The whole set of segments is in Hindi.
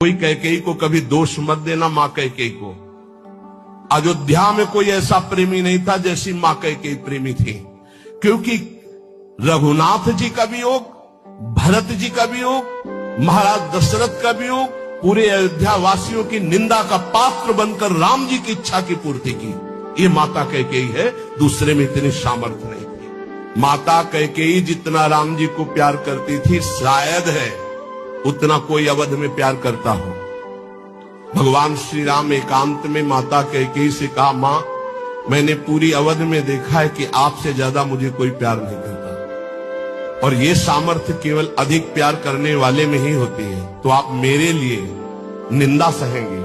कोई कैकेयी को कभी दोष मत देना। मां कैकेयी को अयोध्या में कोई ऐसा प्रेमी नहीं था जैसी मां कैकेयी प्रेमी थी, क्योंकि रघुनाथ जी का वियोग, भरत जी का वियोग, महाराज दशरथ का वियोग, पूरे अयोध्या वासियों की निंदा का पात्र बनकर राम जी की इच्छा की पूर्ति की। ये माता कैकेयी है, दूसरे में इतनी सामर्थ्य नहीं थी। माता कैकेयी जितना राम जी को प्यार करती थी, शायद है उतना कोई अवध में प्यार करता हो। भगवान श्री राम एकांत में माता कैकेयी से कहा, मां मैंने पूरी अवध में देखा है कि आपसे ज्यादा मुझे कोई प्यार नहीं करता, और ये सामर्थ्य केवल अधिक प्यार करने वाले में ही होती है। तो आप मेरे लिए निंदा सहेंगे,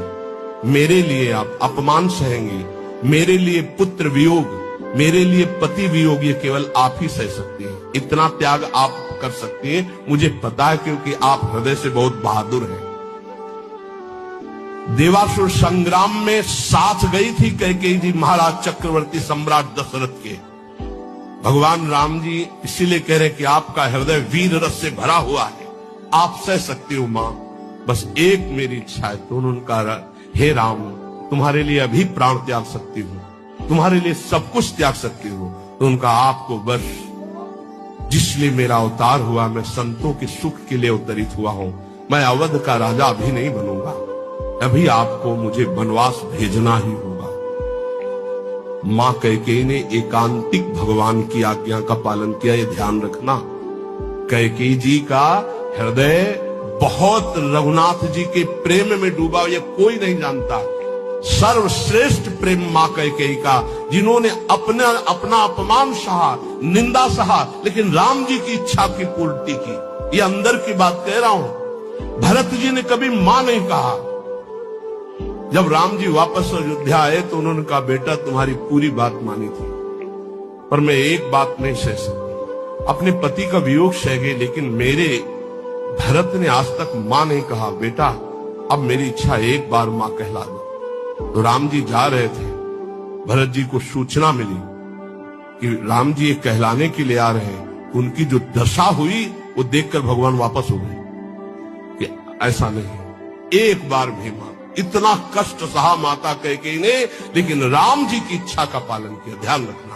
मेरे लिए आप अपमान सहेंगे, मेरे लिए पुत्र वियोग, मेरे लिए पति वियोग, ये केवल आप ही सह सकते हैं। इतना त्याग आप कर सकती हैं, मुझे पता है, क्योंकि आप हृदय से बहुत बहादुर हैं। देवासुर संग्राम में साथ गई थी कैकेयी जी महाराज चक्रवर्ती सम्राट दशरथ के। भगवान राम जी इसीलिए कह रहे कि आपका हृदय वीर रस से भरा हुआ है, आप सह सकती हो मां, बस एक मेरी इच्छा है। तो उन्होंने कहा, हे राम तुम्हारे लिए अभी प्राण त्याग सकती हूं, तुम्हारे लिए सब कुछ त्याग सकती हूं। तो उनका आपको बस जिसलिए मेरा अवतार हुआ, मैं संतों के सुख के लिए अवतरित हुआ हूं, मैं अवध का राजा अभी नहीं बनूंगा, अभी आपको मुझे वनवास भेजना ही होगा। मां कैकेयी ने एकांतिक भगवान की आज्ञा का पालन किया, ये ध्यान रखना। कैकेयी जी का हृदय बहुत रघुनाथ जी के प्रेम में डूबा, ये कोई नहीं जानता। सर्वश्रेष्ठ प्रेम मां कैकेयी का, जिन्होंने अपना अपमान सहा, निंदा सहा, लेकिन राम जी की इच्छा की पूर्ति की। ये अंदर की बात कह रहा हूं। भरत जी ने कभी मां नहीं कहा। जब राम जी वापस अयोध्या आए तो उन्होंने कहा, बेटा तुम्हारी पूरी बात मानी थी, पर मैं एक बात नहीं सह सकती। अपने पति का वियोग सह गए, लेकिन मेरे भरत ने आज तक मां नहीं कहा। बेटा अब मेरी इच्छा एक बार मां कहला दो। तो राम जी जा रहे थे, भरत जी को सूचना मिली कि राम जी ये कहलाने के लिए आ रहे हैं। उनकी जो दशा हुई वो देखकर भगवान वापस हो गए कि ऐसा नहीं, एक बार भी मां। इतना कष्ट सहा माता कैकेयी ने, लेकिन राम जी की इच्छा का पालन किया। ध्यान रखना।